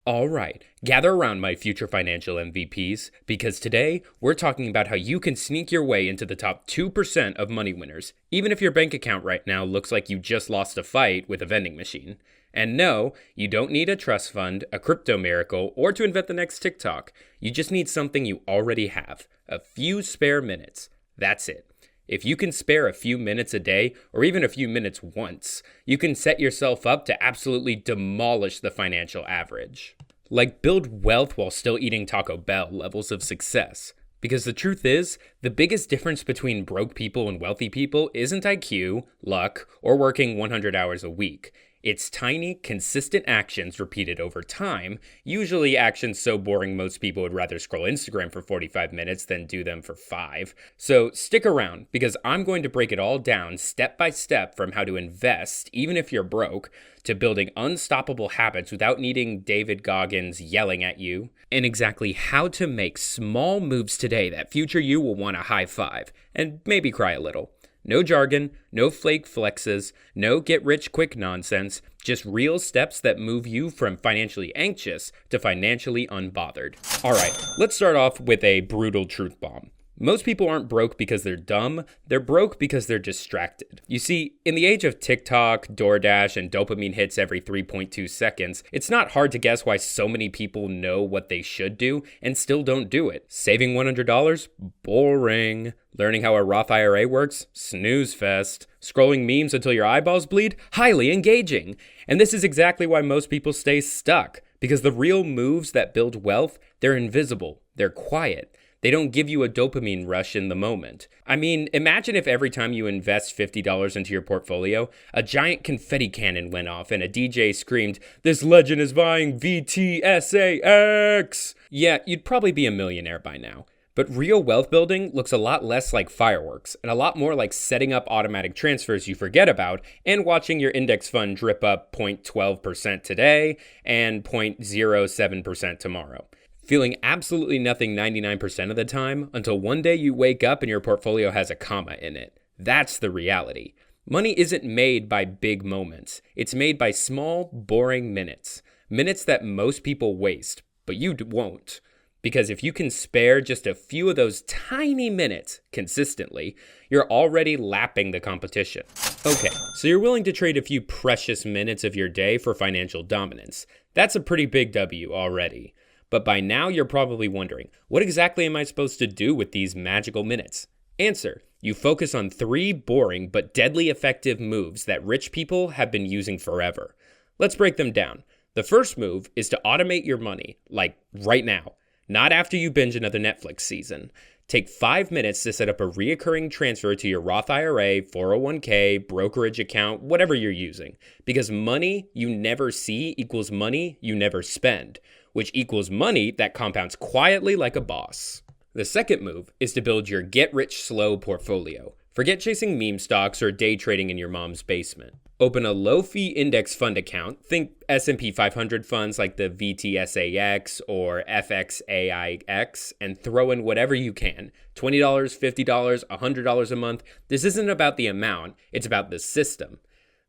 All right, gather around my future financial MVPs because today we're talking about how you can sneak your way into the top 2% of money winners, even if your bank account right now looks like you just lost a fight with a vending machine. And no, you don't need a trust fund, a crypto miracle, or to invent the next TikTok. You just need something you already have a few spare minutes. That's it. If you can spare a few minutes a day, or even a few minutes once, you can set yourself up to absolutely demolish the financial average. Like build wealth while still eating Taco Bell levels of success. Because the truth is, the biggest difference between broke people and wealthy people isn't IQ, luck, or working 100 hours a week. It's tiny, consistent actions repeated over time, usually actions so boring most people would rather scroll Instagram for 45 minutes than do them for 5. So stick around, because I'm going to break it all down step by step from how to invest, even if you're broke, to building unstoppable habits without needing David Goggins yelling at you, and exactly how to make small moves today that future you will want to high five, and maybe cry a little. No jargon, no flake flexes, no get-rich-quick nonsense, just real steps that move you from financially anxious to financially unbothered. All right, let's start off with a brutal truth bomb. Most people aren't broke because they're dumb, they're broke because they're distracted. You see, in the age of TikTok, DoorDash, and dopamine hits every 3.2 seconds, it's not hard to guess why so many people know what they should do and still don't do it. Saving $100? Boring. Learning how a Roth IRA works? Snooze fest. Scrolling memes until your eyeballs bleed? Highly engaging. And this is exactly why most people stay stuck, because the real moves that build wealth, they're invisible, they're quiet. They don't give you a dopamine rush in the moment. I mean, imagine if every time you invest $50 into your portfolio, a giant confetti cannon went off and a DJ screamed, "This legend is buying VTSAX!" Yeah, you'd probably be a millionaire by now. But real wealth building looks a lot less like fireworks and a lot more like setting up automatic transfers you forget about and watching your index fund drip up 0.12% today and 0.07% tomorrow. Feeling absolutely nothing 99% of the time until one day you wake up and your portfolio has a comma in it. That's the reality. Money isn't made by big moments. It's made by small, boring minutes. Minutes that most people waste, but you won't. Because if you can spare just a few of those tiny minutes consistently, you're already lapping the competition. Okay, so you're willing to trade a few precious minutes of your day for financial dominance. That's a pretty big W already. But by now you're probably wondering, what exactly am I supposed to do with these magical minutes? Answer, you focus on 3 boring but deadly effective moves that rich people have been using forever. Let's break them down. The first move is to automate your money, like right now, not after you binge another Netflix season. Take 5 minutes to set up a reoccurring transfer to your Roth IRA, 401k, brokerage account, whatever you're using. Because money you never see equals money you never spend, which equals money that compounds quietly like a boss. The second move is to build your get-rich-slow portfolio. Forget chasing meme stocks or day trading in your mom's basement. Open a low-fee index fund account, think S&P 500 funds like the VTSAX or FXAIX, and throw in whatever you can. $20, $50, $100 a month. This isn't about the amount, it's about the system.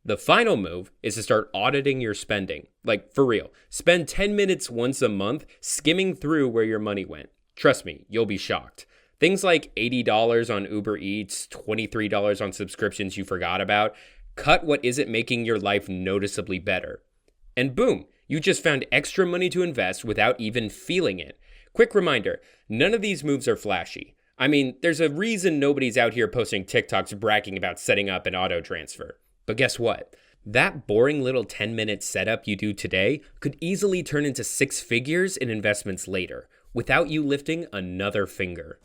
The final move is to start auditing your spending. Like, for real. Spend 10 minutes once a month skimming through where your money went. Trust me, you'll be shocked. Things like $80 on Uber Eats, $23 on subscriptions you forgot about, cut what isn't making your life noticeably better. And boom, you just found extra money to invest without even feeling it. Quick reminder, none of these moves are flashy. I mean, there's a reason nobody's out here posting TikToks bragging about setting up an auto transfer. But guess what? That boring little 10-minute setup you do today could easily turn into 6 figures in investments later, without you lifting another finger.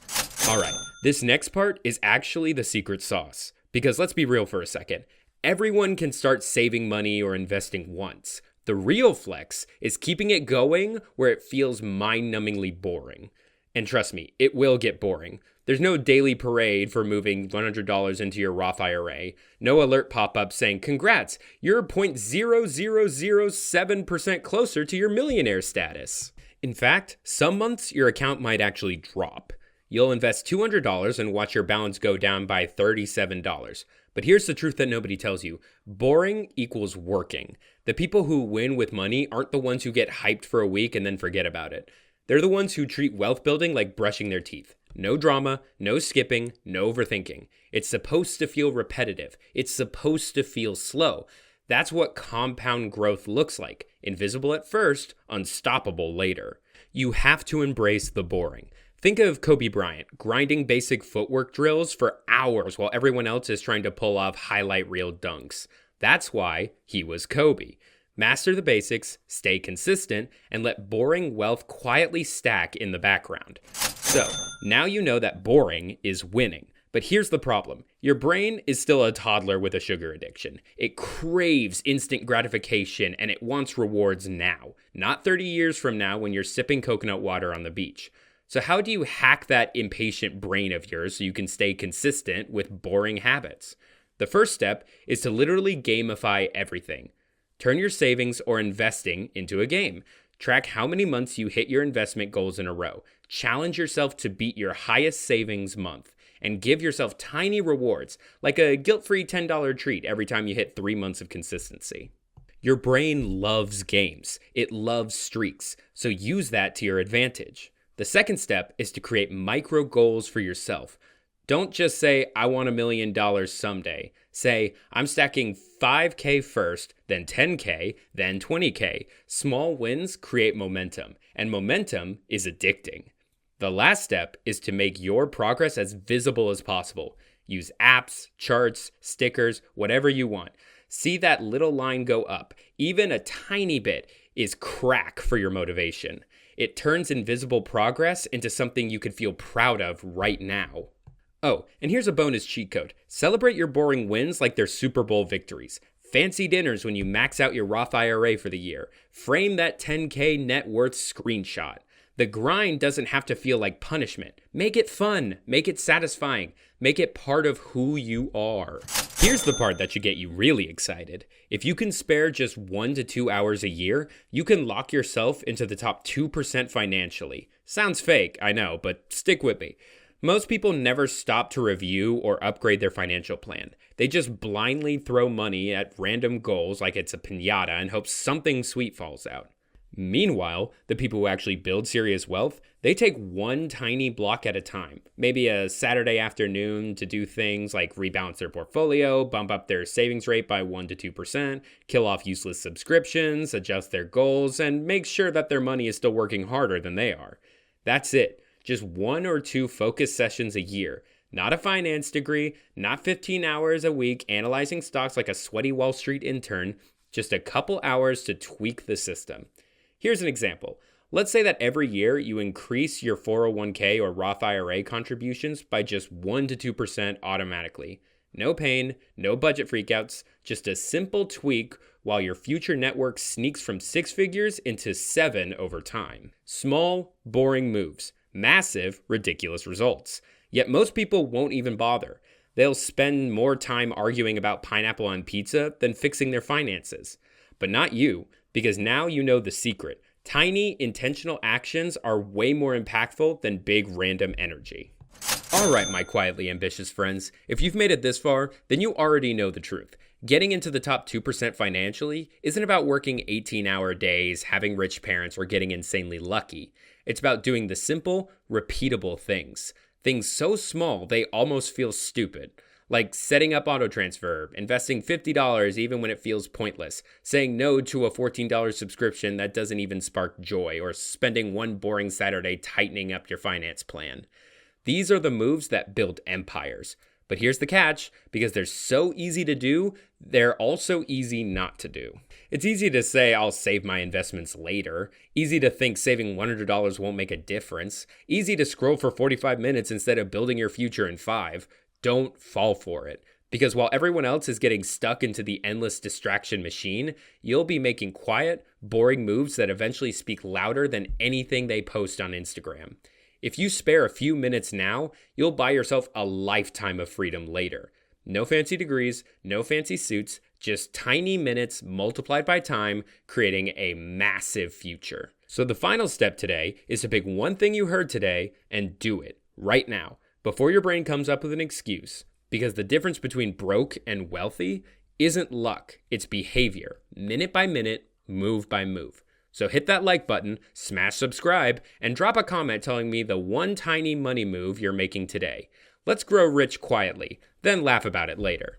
All right, this next part is actually the secret sauce. Because let's be real for a second. Everyone can start saving money or investing once. The real flex is keeping it going where it feels mind-numbingly boring. And trust me, it will get boring. There's no daily parade for moving $100 into your Roth IRA. No alert pop-up saying, "Congrats, you're 0.0007% closer to your millionaire status." In fact, some months your account might actually drop. You'll invest $200 and watch your balance go down by $37. But here's the truth that nobody tells you. Boring equals working. The people who win with money aren't the ones who get hyped for a week and then forget about it. They're the ones who treat wealth building like brushing their teeth. No drama, no skipping, no overthinking. It's supposed to feel repetitive. It's supposed to feel slow. That's what compound growth looks like. Invisible at first, unstoppable later. You have to embrace the boring. Think of Kobe Bryant grinding basic footwork drills for hours while everyone else is trying to pull off highlight reel dunks. That's why he was Kobe. Master the basics, stay consistent, and let boring wealth quietly stack in the background. So, now you know that boring is winning. But here's the problem. Your brain is still a toddler with a sugar addiction. It craves instant gratification and it wants rewards now, not 30 years from now when you're sipping coconut water on the beach. So how do you hack that impatient brain of yours so you can stay consistent with boring habits? The first step is to literally gamify everything. Turn your savings or investing into a game. Track how many months you hit your investment goals in a row. Challenge yourself to beat your highest savings month. And give yourself tiny rewards, like a guilt-free $10 treat every time you hit 3 months of consistency. Your brain loves games. It loves streaks. So use that to your advantage. The second step is to create micro goals for yourself. Don't just say, I want $1 million someday. Say, I'm stacking 5K first, then 10K, then 20K. Small wins create momentum, and momentum is addicting. The last step is to make your progress as visible as possible. Use apps, charts, stickers, whatever you want. See that little line go up. Even a tiny bit is crack for your motivation. It turns invisible progress into something you can feel proud of right now. Oh, and here's a bonus cheat code. Celebrate your boring wins like they're Super Bowl victories. Fancy dinners when you max out your Roth IRA for the year. Frame that 10K net worth screenshot. The grind doesn't have to feel like punishment. Make it fun. Make it satisfying. Make it part of who you are. Here's the part that should get you really excited. If you can spare just 1 to 2 hours a year, you can lock yourself into the top 2% financially. Sounds fake, I know, but stick with me. Most people never stop to review or upgrade their financial plan. They just blindly throw money at random goals like it's a piñata and hope something sweet falls out. Meanwhile, the people who actually build serious wealth, they take one tiny block at a time. Maybe a Saturday afternoon to do things like rebalance their portfolio, bump up their savings rate by 1 to 2%, kill off useless subscriptions, adjust their goals, and make sure that their money is still working harder than they are. That's it. Just 1 or 2 focus sessions a year. Not a finance degree, not 15 hours a week analyzing stocks like a sweaty Wall Street intern, just a couple hours to tweak the system. Here's an example. Let's say that every year you increase your 401k or Roth IRA contributions by just 1 to 2% automatically. No pain, no budget freakouts, just a simple tweak while your future net worth sneaks from 6 figures into 7 over time. Small, boring moves. Massive, ridiculous results. Yet most people won't even bother. They'll spend more time arguing about pineapple on pizza than fixing their finances. But not you, because now you know the secret. Tiny, intentional actions are way more impactful than big, random energy. All right, my quietly ambitious friends, if you've made it this far, then you already know the truth. Getting into the top 2% financially isn't about working 18-hour days, having rich parents, or getting insanely lucky. It's about doing the simple, repeatable things. Things so small they almost feel stupid. Like setting up auto transfer, investing $50 even when it feels pointless, saying no to a $14 subscription that doesn't even spark joy, or spending one boring Saturday tightening up your finance plan. These are the moves that build empires. But here's the catch, because they're so easy to do, they're also easy not to do. It's easy to say I'll save my investments later. Easy to think saving $100 won't make a difference. Easy to scroll for 45 minutes instead of building your future in 5. Don't fall for it. Because while everyone else is getting stuck into the endless distraction machine, you'll be making quiet, boring moves that eventually speak louder than anything they post on Instagram. If you spare a few minutes now, you'll buy yourself a lifetime of freedom later. No fancy degrees, no fancy suits, just tiny minutes multiplied by time, creating a massive future. So the final step today is to pick one thing you heard today and do it right now, before your brain comes up with an excuse. Because the difference between broke and wealthy isn't luck, it's behavior, minute by minute, move by move. So hit that like button, smash subscribe, and drop a comment telling me the one tiny money move you're making today. Let's grow rich quietly, then laugh about it later.